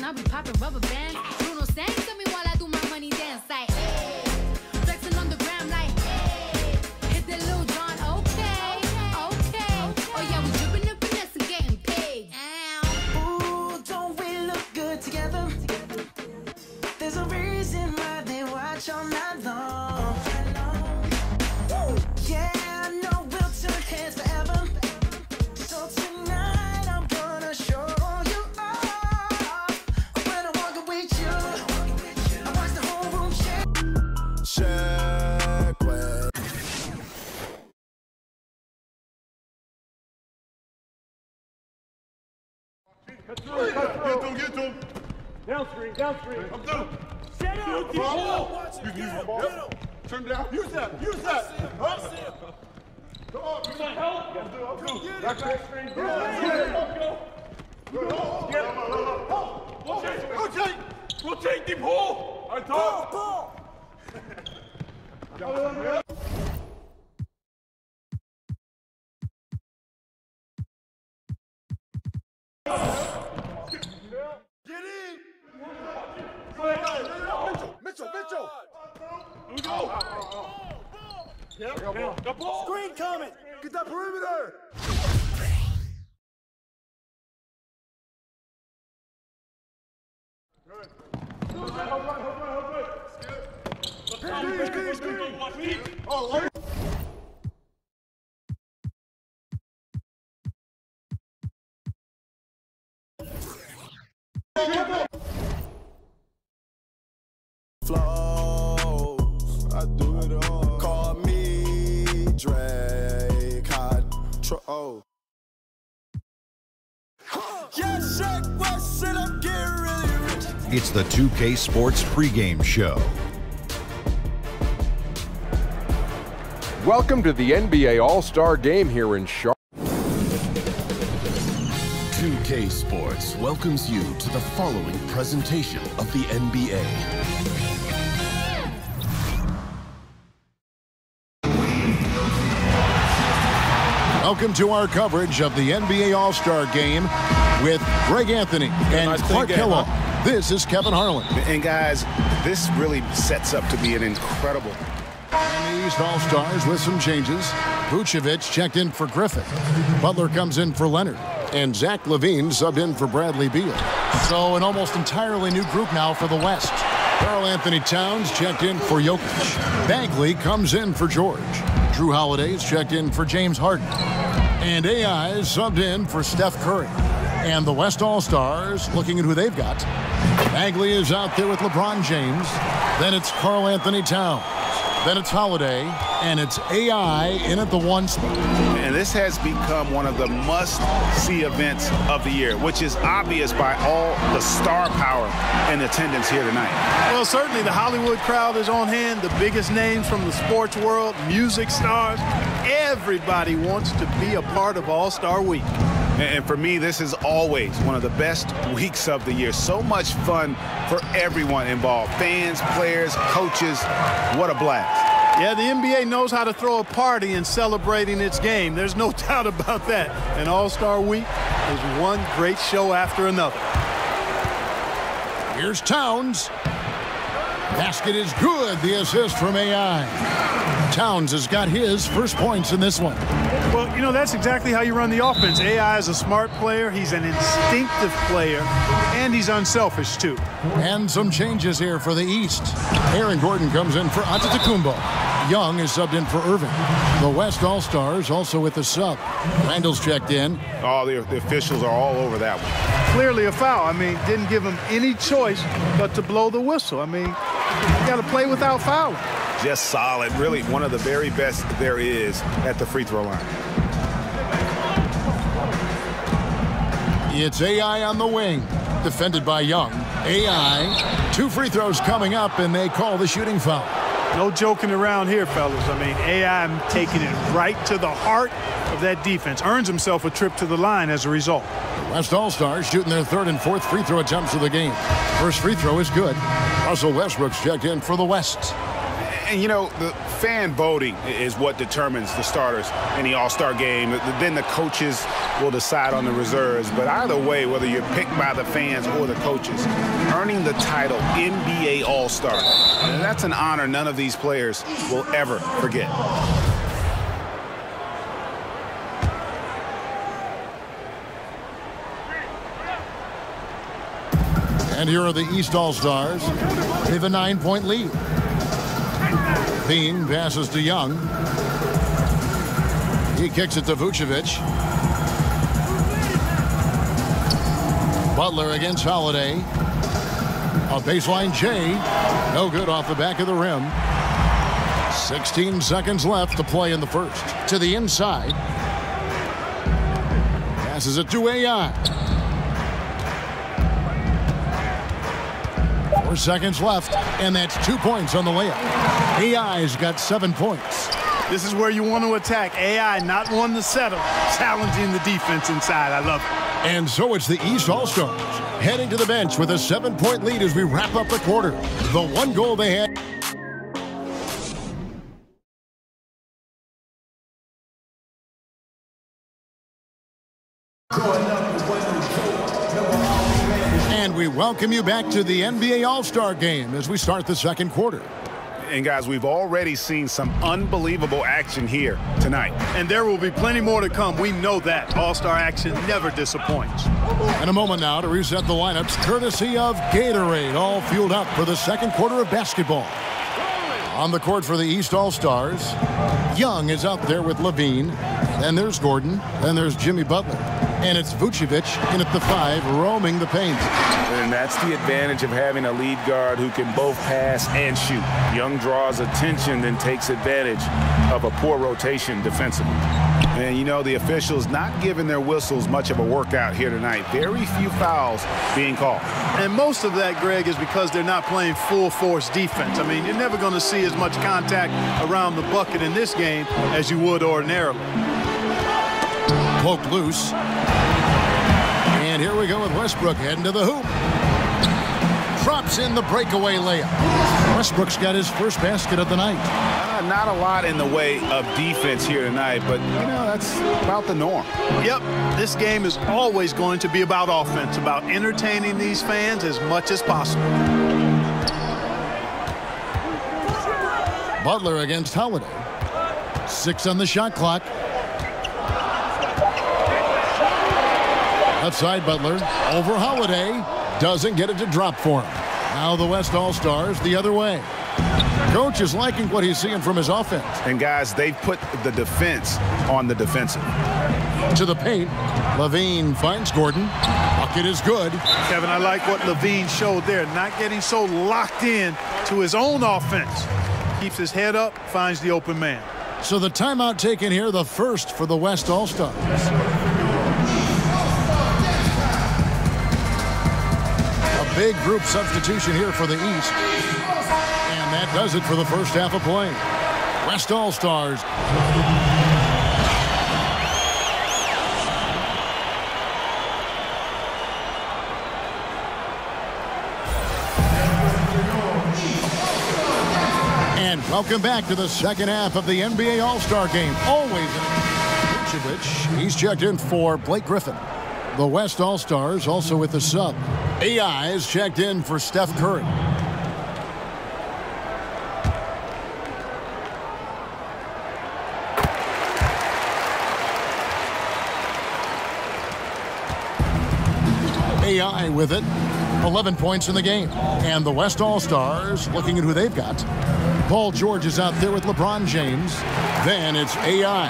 I'll be popping rubber bands. Bruno sang to me while I do my money dance. Like, hey, flexing on the gram like, hey, hit that Lil Jon, okay, okay. Oh yeah, we dripping and finesse and getting paid. Ooh, don't we look good together? There's a reason why they watch all night long. Yeah, I know we'll turn heads forever. So tonight I'm gonna show you off. When I walk with you, I watch the whole room shake. Check way. Get to him. Down screen. I'm through. Shut up! Ball. Turn down. Use that. Huh? Come on. You want help? I'm through. Back screen. Rotate deep hole. I thought. Get in! Mitchell! Screen coming! Get that perimeter! Flows, I do it all. Call me Drake, oh. Yes, check what's it, I'm getting really rich. It's the 2K Sports pregame show. Welcome to the NBA All-Star Game here in Charlotte. 2K Sports welcomes you to the following presentation of the NBA. Welcome to our coverage of the NBA All-Star Game with Greg Anthony and Clark Kellogg. This is Kevin Harlan. And guys, this really sets up to be an incredible. And the East All-Stars with some changes. Vucevic checked in for Griffin. Butler comes in for Leonard. And Zach LaVine subbed in for Bradley Beal. So an almost entirely new group now for the West. Karl Anthony Towns checked in for Jokic. Bagley comes in for George. Drew Holiday's checked in for James Harden. And AI is subbed in for Steph Curry. And the West All-Stars, looking at who they've got. Bagley is out there with LeBron James. Then it's Karl Anthony Towns. Then it's Holiday. And it's AI in at the 1 spot. And this has become one of the must-see events of the year, which is obvious by all the star power and attendance here tonight. Well, certainly the Hollywood crowd is on hand, the biggest names from the sports world, music stars. Everybody wants to be a part of All-Star Week. And for me, this is always one of the best weeks of the year. So much fun for everyone involved. Fans, players, coaches. What a blast. Yeah, the NBA knows how to throw a party in celebrating its game. There's no doubt about that. And All-Star Week is one great show after another. Here's Towns. Basket is good. The assist from AI. Towns has got his first points in this one. Well, you know, that's exactly how you run the offense. AI is a smart player. He's an instinctive player. And he's unselfish, too. And some changes here for the East. Aaron Gordon comes in for Antetokounmpo. Young is subbed in for Irving. The West All-Stars also with the sub. Randall's checked in. Oh, the officials are all over that one. Clearly a foul. I mean, didn't give him any choice but to blow the whistle. I mean, you got to play without fouling. Just solid. Really one of the very best there is at the free throw line. It's AI on the wing. Defended by Young. AI, 2 free throws coming up, and they call the shooting foul. No joking around here, fellas. I mean, AI taking it right to the heart of that defense. Earns himself a trip to the line as a result. The West All-Stars shooting their 3rd and 4th free throw attempts of the game. First free throw is good. Russell Westbrook's checked in for the West. And, you know, the fan voting is what determines the starters in the All-Star game. Then the coaches will decide on the reserves. But either way, whether you're picked by the fans or the coaches, earning the title NBA All-Star, that's an honor none of these players will ever forget. And here are the East All-Stars. They have a 9-point lead. Bean passes to Young. He kicks it to Vucevic. Butler against Holiday. A baseline J. No good off the back of the rim. 16 seconds left to play in the first. To the inside. Passes it to AI. 4 seconds left, and that's 2 points on the layup. AI's got 7 points. This is where you want to attack. AI not one to settle, challenging the defense inside. I love it. And so it's the East All-Stars heading to the bench with a 7-point lead as we wrap up the quarter. The one goal they had. And we welcome you back to the NBA All-Star Game as we start the second quarter. And guys, we've already seen some unbelievable action here tonight. And there will be plenty more to come. We know that. All-Star action never disappoints. In a moment now to reset the lineups, courtesy of Gatorade, all fueled up for the second quarter of basketball. On the court for the East All-Stars, Young is out there with Levine. Then there's Gordon. Then there's Jimmy Butler. And it's Vucevic in at the 5, roaming the paint. And that's the advantage of having a lead guard who can both pass and shoot. Young draws attention, then takes advantage of a poor rotation defensively. And, you know, the officials not giving their whistles much of a workout here tonight. Very few fouls being called. And most of that, Greg, is because they're not playing full-force defense. I mean, you're never going to see as much contact around the bucket in this game as you would ordinarily. Poke loose. And here we go with Westbrook heading to the hoop. Drops in the breakaway layup. Westbrook's got his first basket of the night. Not a lot in the way of defense here tonight, but, you know, that's about the norm. Yep, this game is always going to be about offense, about entertaining these fans as much as possible. Butler against Holiday. 6 on the shot clock. Outside Butler, over Holiday, doesn't get it to drop for him. Now the West All-Stars the other way. Coach is liking what he's seeing from his offense. And guys, they've put the defense on the defensive. To the paint, Levine finds Gordon. Bucket is good. Kevin, I like what Levine showed there, not getting so locked in to his own offense. Keeps his head up, finds the open man. So the timeout taken here, the first for the West All-Stars. Big group substitution here for the East. And that does it for the first half of play. West All-Stars. And welcome back to the second half of the NBA All-Star Game. Always Vucevic. He's checked in for Blake Griffin. The West All-Stars also with the sub. AI is checked in for Steph Curry. AI with it. 11 points in the game. And the West All-Stars looking at who they've got. Paul George is out there with LeBron James. Then it's AI.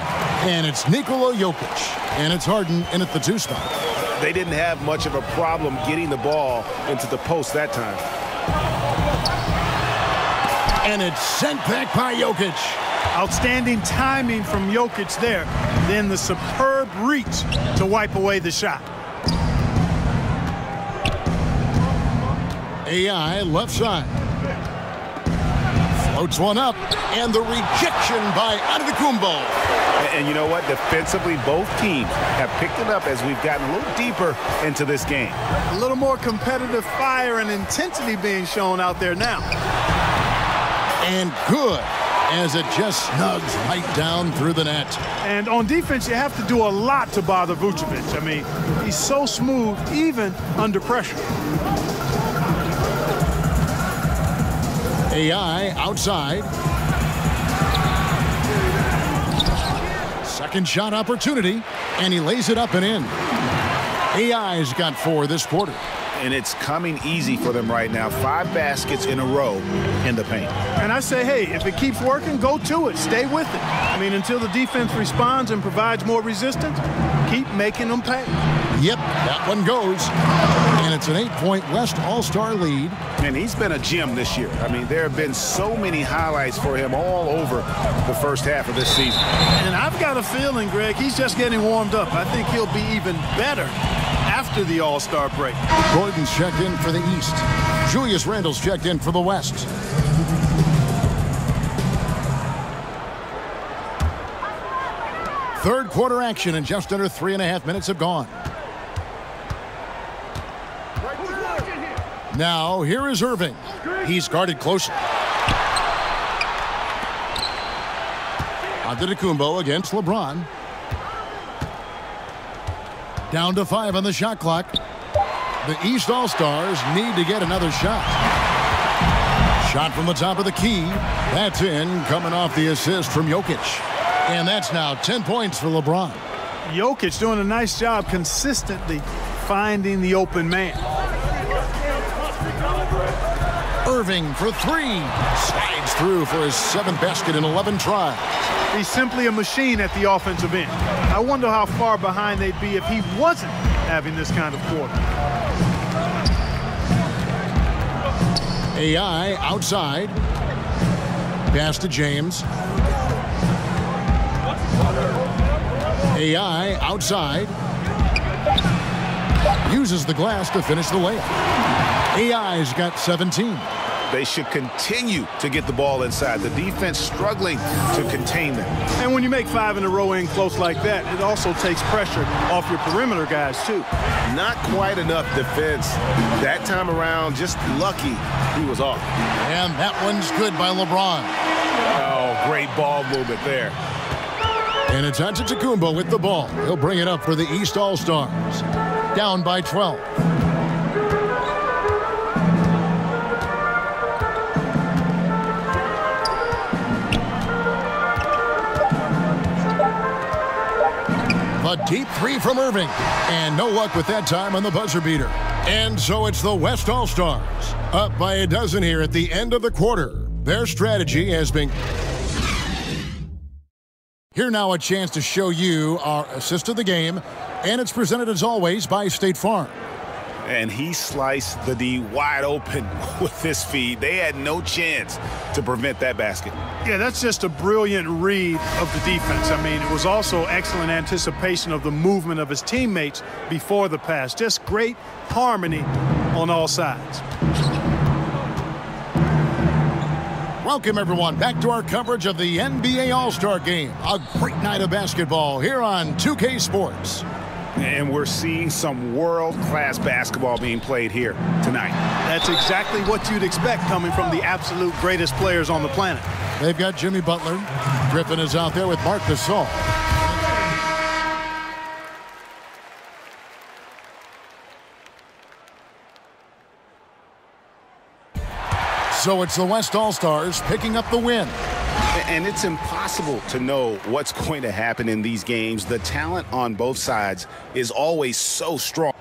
And it's Nikola Jokic. And it's Harden in at the 2 spot. They didn't have much of a problem getting the ball into the post that time. And it's sent back by Jokic. Outstanding timing from Jokic there. Then the superb reach to wipe away the shot. AI left side. Floats one up. And the rejection by Antetokounmpo. And you know what? Defensively, both teams have picked it up as we've gotten a little deeper into this game. A little more competitive fire and intensity being shown out there now. And good, as it just snugs right down through the net. And on defense, you have to do a lot to bother Vucevic. I mean, he's so smooth, even under pressure. AI outside. Second shot opportunity, and he lays it up and in. AI's got 4 this quarter. And it's coming easy for them right now. 5 baskets in a row in the paint. And I say, hey, if it keeps working, go to it. Stay with it. I mean, until the defense responds and provides more resistance, keep making them pay. Yep, that one goes. And it's an 8-point West All-Star lead. And he's been a gem this year. I mean, there have been so many highlights for him all over the first half of this season. And I've got a feeling, Greg, he's just getting warmed up. I think he'll be even better after the All-Star break. Gordon's checked in for the East. Julius Randle's checked in for the West. Third quarter action, and just under 3.5 minutes have gone. Now, here is Irving. He's guarded closely. Antetokounmpo against LeBron. Down to 5 on the shot clock. The East All-Stars need to get another shot. Shot from the top of the key. That's in, coming off the assist from Jokic. And that's now 10 points for LeBron. Jokic doing a nice job consistently finding the open man. Irving for 3. Slides through for his 7th basket in 11 tries. He's simply a machine at the offensive end. I wonder how far behind they'd be if he wasn't having this kind of quarter. AI outside. Pass to James. AI outside. Uses the glass to finish the layup. AI's got 17. They should continue to get the ball inside. The defense struggling to contain them. And when you make 5 in a row in close like that, it also takes pressure off your perimeter guys, too. Not quite enough defense. That time around, just lucky he was off. And that one's good by LeBron. Oh, great ball movement there. And it's Antetokounmpo with the ball. He'll bring it up for the East All-Stars. Down by 12. A deep 3 from Irving. And no luck with that time on the buzzer beater. And so it's the West All-Stars. Up by a dozen here at the end of the quarter. Their strategy has been... Here now a chance to show you our assist of the game. And it's presented as always by State Farm. And he sliced the D wide open with this feed. They had no chance to prevent that basket. Yeah, that's just a brilliant read of the defense. I mean, it was also excellent anticipation of the movement of his teammates before the pass. Just great harmony on all sides. Welcome, everyone, back to our coverage of the NBA All-Star Game. A great night of basketball here on 2K Sports. And we're seeing some world-class basketball being played here tonight. That's exactly what you'd expect coming from the absolute greatest players on the planet. They've got Jimmy Butler. Griffin is out there with Marc Gasol. So it's the West All-Stars picking up the win. And it's impossible to know what's going to happen in these games. The talent on both sides is always so strong.